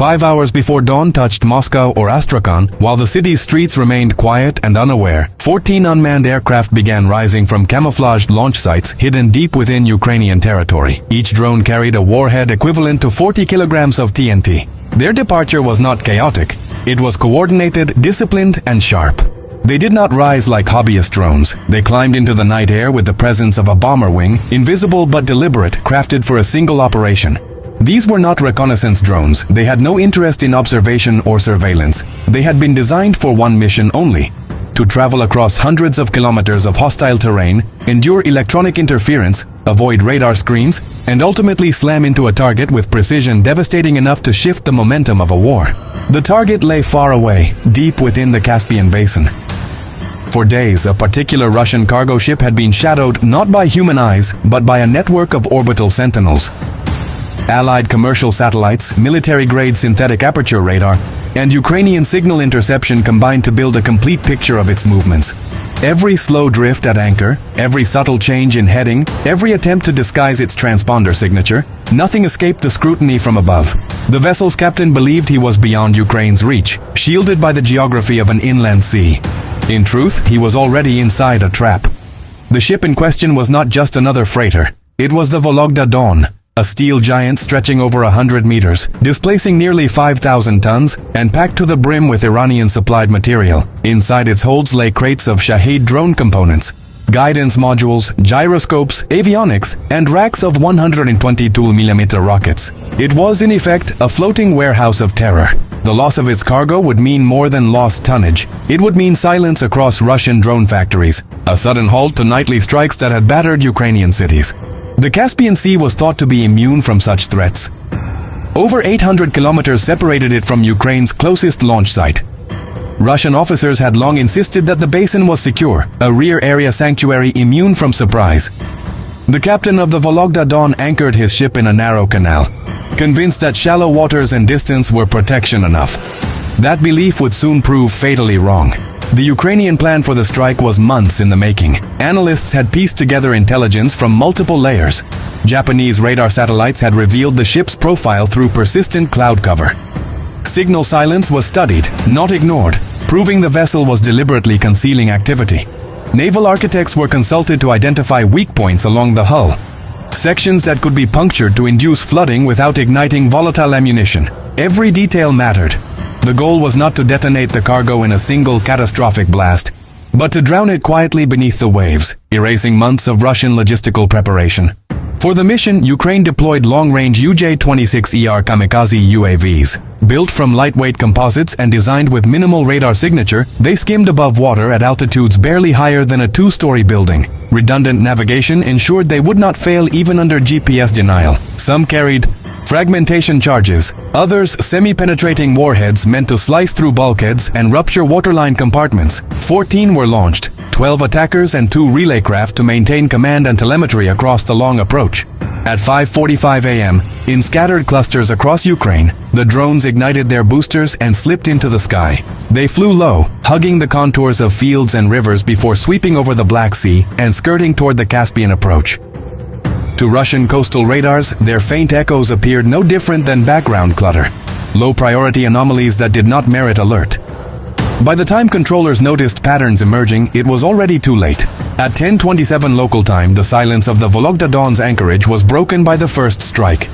5 hours before dawn touched Moscow or Astrakhan, while the city's streets remained quiet and unaware, 14 unmanned aircraft began rising from camouflaged launch sites hidden deep within Ukrainian territory. Each drone carried a warhead equivalent to 40 kilograms of TNT. Their departure was not chaotic. It was coordinated, disciplined, and sharp. They did not rise like hobbyist drones. They climbed into the night air with the presence of a bomber wing, invisible but deliberate, crafted for a single operation. These were not reconnaissance drones. They had no interest in observation or surveillance. They had been designed for one mission only: to travel across hundreds of kilometers of hostile terrain, endure electronic interference, avoid radar screens, and ultimately slam into a target with precision devastating enough to shift the momentum of a war. The target lay far away, deep within the Caspian Basin. For days, a particular Russian cargo ship had been shadowed not by human eyes, but by a network of orbital sentinels. Allied commercial satellites, military-grade synthetic aperture radar, and Ukrainian signal interception combined to build a complete picture of its movements. Every slow drift at anchor, every subtle change in heading, every attempt to disguise its transponder signature, nothing escaped the scrutiny from above. The vessel's captain believed he was beyond Ukraine's reach, shielded by the geography of an inland sea. In truth, he was already inside a trap. The ship in question was not just another freighter. It was the Vologda Dawn, a steel giant stretching over 100 meters, displacing nearly 5,000 tons, and packed to the brim with Iranian-supplied material. Inside its holds lay crates of Shahed drone components, guidance modules, gyroscopes, avionics, and racks of 122mm rockets. It was, in effect, a floating warehouse of terror. The loss of its cargo would mean more than lost tonnage. It would mean silence across Russian drone factories, a sudden halt to nightly strikes that had battered Ukrainian cities. The Caspian Sea was thought to be immune from such threats. Over 800 kilometers separated it from Ukraine's closest launch site. Russian officers had long insisted that the basin was secure, a rear area sanctuary immune from surprise. The captain of the Vologda Dawn anchored his ship in a narrow canal, convinced that shallow waters and distance were protection enough. That belief would soon prove fatally wrong. The Ukrainian plan for the strike was months in the making. Analysts had pieced together intelligence from multiple layers. Japanese radar satellites had revealed the ship's profile through persistent cloud cover. Signal silence was studied, not ignored, proving the vessel was deliberately concealing activity. Naval architects were consulted to identify weak points along the hull, sections that could be punctured to induce flooding without igniting volatile ammunition. Every detail mattered. The goal was not to detonate the cargo in a single catastrophic blast, but to drown it quietly beneath the waves, erasing months of Russian logistical preparation. For the mission, Ukraine deployed long-range UJ-26ER kamikaze UAVs. Built from lightweight composites and designed with minimal radar signature, they skimmed above water at altitudes barely higher than a two-story building. Redundant navigation ensured they would not fail even under GPS denial. Some carried fragmentation charges, others semi-penetrating warheads meant to slice through bulkheads and rupture waterline compartments. 14 were launched, 12 attackers and 2 relay craft to maintain command and telemetry across the long approach. At 5:45 a.m., in scattered clusters across Ukraine, the drones ignited their boosters and slipped into the sky. They flew low, hugging the contours of fields and rivers before sweeping over the Black Sea and skirting toward the Caspian approach. To Russian coastal radars, their faint echoes appeared no different than background clutter, low-priority anomalies that did not merit alert. By the time controllers noticed patterns emerging, it was already too late. At 10:27 local time, the silence of the Vologda Dawn's anchorage was broken by the first strike.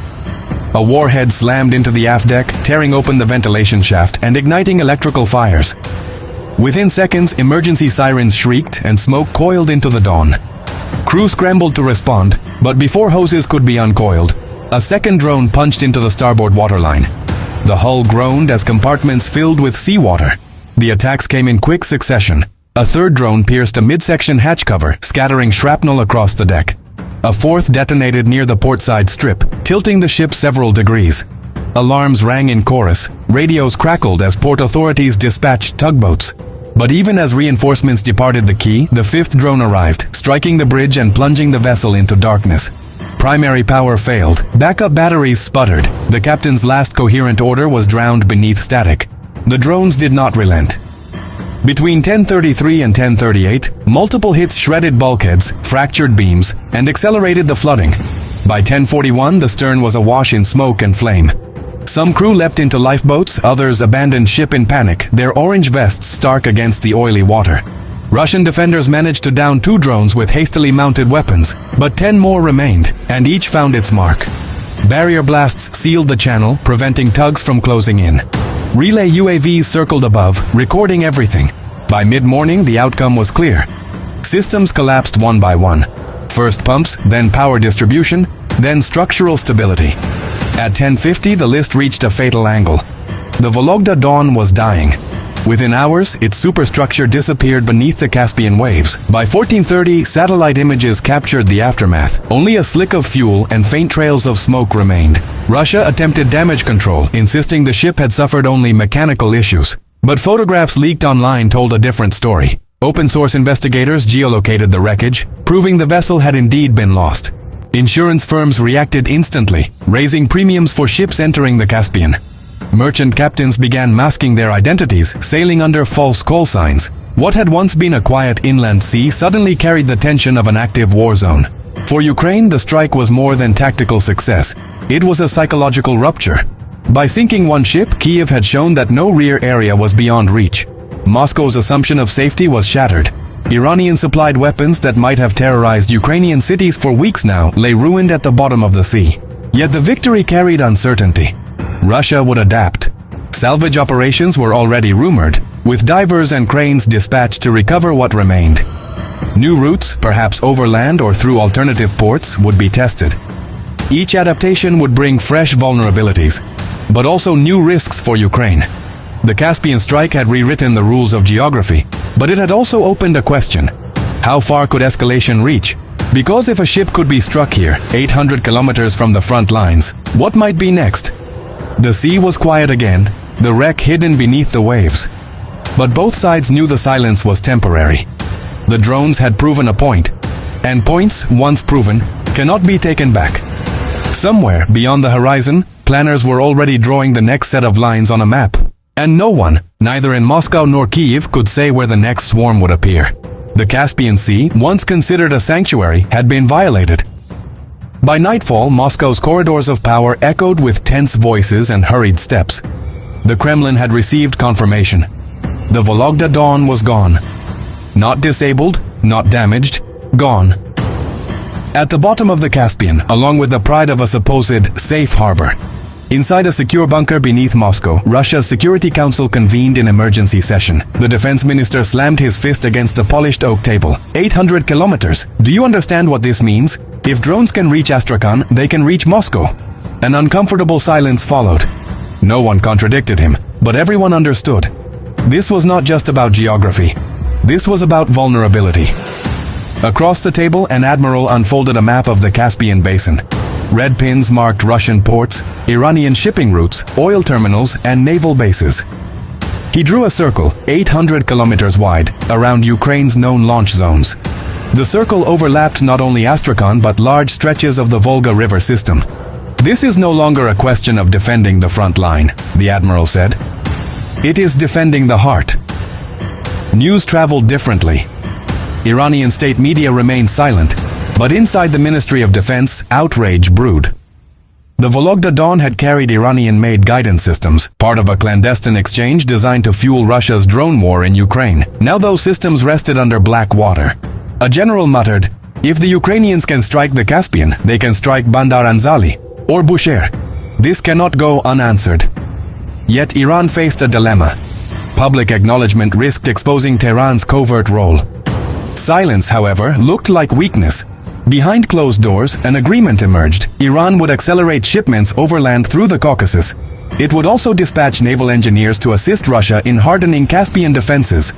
A warhead slammed into the aft deck, tearing open the ventilation shaft and igniting electrical fires. Within seconds, emergency sirens shrieked and smoke coiled into the dawn. Crew scrambled to respond, but before hoses could be uncoiled, a second drone punched into the starboard waterline. The hull groaned as compartments filled with seawater. The attacks came in quick succession. A third drone pierced a midsection hatch cover, scattering shrapnel across the deck. A fourth detonated near the portside strip, tilting the ship several degrees. Alarms rang in chorus, radios crackled as port authorities dispatched tugboats. But even as reinforcements departed the quay, the fifth drone arrived, striking the bridge and plunging the vessel into darkness. Primary power failed, backup batteries sputtered. The captain's last coherent order was drowned beneath static. The drones did not relent. Between 10:33 and 10:38, multiple hits shredded bulkheads, fractured beams, and accelerated the flooding. By 10:41, the stern was awash in smoke and flame. Some crew leapt into lifeboats, others abandoned ship in panic, their orange vests stark against the oily water. Russian defenders managed to down 2 drones with hastily mounted weapons, but 10 more remained, and each found its mark. Barrier blasts sealed the channel, preventing tugs from closing in. Relay UAVs circled above, recording everything. By mid-morning, the outcome was clear. Systems collapsed one by one. First pumps, then power distribution, then structural stability. At 10:50, the list reached a fatal angle. The Vologda Dawn was dying. Within hours, its superstructure disappeared beneath the Caspian waves. By 14:30, satellite images captured the aftermath. Only a slick of fuel and faint trails of smoke remained. Russia attempted damage control, insisting the ship had suffered only mechanical issues. But photographs leaked online told a different story. Open-source investigators geolocated the wreckage, proving the vessel had indeed been lost. Insurance firms reacted instantly, raising premiums for ships entering the Caspian. Merchant captains began masking their identities, sailing under false call signs. What had once been a quiet inland sea suddenly carried the tension of an active war zone. For Ukraine, the strike was more than tactical success. It was a psychological rupture. By sinking one ship, Kyiv had shown that no rear area was beyond reach. Moscow's assumption of safety was shattered. Iranian-supplied weapons that might have terrorized Ukrainian cities for weeks now lay ruined at the bottom of the sea. Yet the victory carried uncertainty. Russia would adapt. Salvage operations were already rumored, with divers and cranes dispatched to recover what remained. New routes, perhaps overland or through alternative ports, would be tested. Each adaptation would bring fresh vulnerabilities, but also new risks for Ukraine. The Caspian strike had rewritten the rules of geography, but it had also opened a question. How far could escalation reach? Because if a ship could be struck here, 800 kilometers from the front lines, what might be next? The sea was quiet again, the wreck hidden beneath the waves. But both sides knew the silence was temporary. The drones had proven a point, and points, once proven, cannot be taken back. Somewhere beyond the horizon, planners were already drawing the next set of lines on a map. And no one, neither in Moscow nor Kyiv, could say where the next swarm would appear. The Caspian Sea, once considered a sanctuary, had been violated. By nightfall, Moscow's corridors of power echoed with tense voices and hurried steps. The Kremlin had received confirmation. The Vologda Dawn was gone. Not disabled, not damaged, gone. At the bottom of the Caspian, along with the pride of a supposed safe harbor. Inside a secure bunker beneath Moscow, Russia's Security Council convened in emergency session. The defense minister slammed his fist against a polished oak table. 800 kilometers. Do you understand what this means? If drones can reach Astrakhan, they can reach Moscow. An uncomfortable silence followed. No one contradicted him, but everyone understood. This was not just about geography. This was about vulnerability. Across the table, an admiral unfolded a map of the Caspian Basin. Red pins marked Russian ports, Iranian shipping routes, oil terminals, and naval bases. He drew a circle, 800 kilometers wide, around Ukraine's known launch zones. The circle overlapped not only Astrakhan but large stretches of the Volga River system. This is no longer a question of defending the front line, the admiral said. It is defending the heart. News traveled differently. Iranian state media remained silent, but inside the Ministry of Defense, outrage brewed. The Vologda Dawn had carried Iranian-made guidance systems, part of a clandestine exchange designed to fuel Russia's drone war in Ukraine. Now those systems rested under black water. A general muttered, "If the Ukrainians can strike the Caspian, they can strike Bandar Anzali or Bushehr. This cannot go unanswered." Yet Iran faced a dilemma. Public acknowledgement risked exposing Tehran's covert role. Silence, however, looked like weakness. Behind closed doors, an agreement emerged. Iran would accelerate shipments overland through the Caucasus. It would also dispatch naval engineers to assist Russia in hardening Caspian defenses.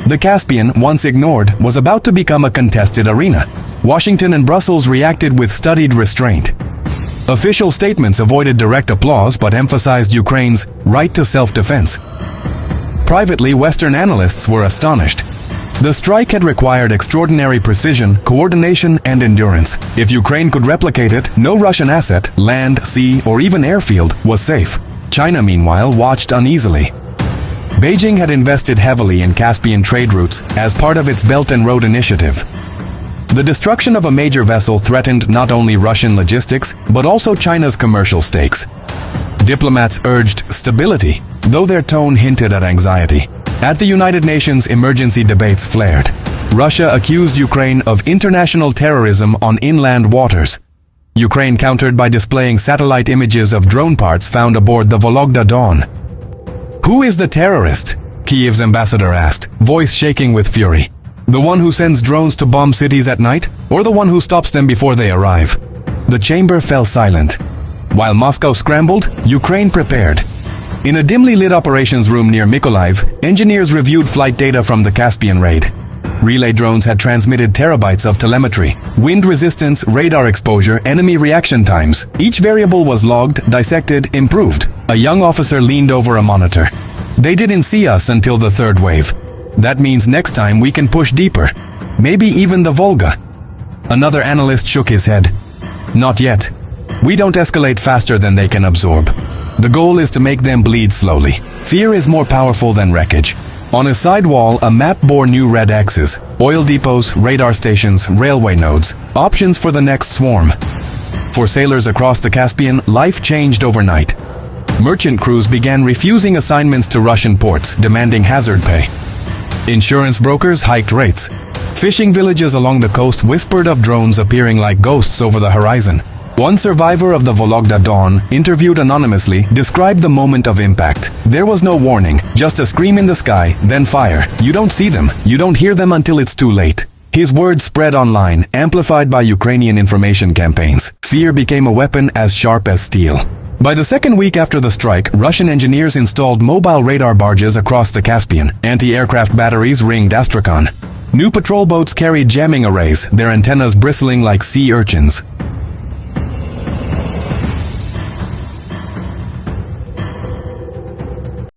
The Caspian, once ignored, was about to become a contested arena. Washington and Brussels reacted with studied restraint. Official statements avoided direct applause but emphasized Ukraine's right to self-defense. Privately, Western analysts were astonished. The strike had required extraordinary precision, coordination, and endurance. If Ukraine could replicate it, no Russian asset, land, sea, or even airfield, was safe. China, meanwhile, watched uneasily. Beijing had invested heavily in Caspian trade routes as part of its Belt and Road Initiative. The destruction of a major vessel threatened not only Russian logistics, but also China's commercial stakes. Diplomats urged stability, though their tone hinted at anxiety. At the United Nations, emergency debates flared. Russia accused Ukraine of international terrorism on inland waters. Ukraine countered by displaying satellite images of drone parts found aboard the Vologda Dawn. "Who is the terrorist?" Kyiv's ambassador asked, voice shaking with fury. "The one who sends drones to bomb cities at night, or the one who stops them before they arrive?" The chamber fell silent. While Moscow scrambled, Ukraine prepared. In a dimly lit operations room near Mykolaiv, engineers reviewed flight data from the Caspian raid. Relay drones had transmitted terabytes of telemetry, wind resistance, radar exposure, enemy reaction times. Each variable was logged, dissected, improved. A young officer leaned over a monitor. "They didn't see us until the third wave. That means next time we can push deeper. Maybe even the Volga." Another analyst shook his head. "Not yet. We don't escalate faster than they can absorb. The goal is to make them bleed slowly. Fear is more powerful than wreckage." On a side wall, a map bore new red X's: oil depots, radar stations, railway nodes, options for the next swarm. For sailors across the Caspian, life changed overnight. Merchant crews began refusing assignments to Russian ports, demanding hazard pay. Insurance brokers hiked rates. Fishing villages along the coast whispered of drones appearing like ghosts over the horizon. One survivor of the Vologda Dawn, interviewed anonymously, described the moment of impact. "There was no warning, just a scream in the sky, then fire. You don't see them, you don't hear them until it's too late." His words spread online, amplified by Ukrainian information campaigns. Fear became a weapon as sharp as steel. By the second week after the strike, Russian engineers installed mobile radar barges across the Caspian. Anti-aircraft batteries ringed Astrakhan. New patrol boats carried jamming arrays, their antennas bristling like sea urchins.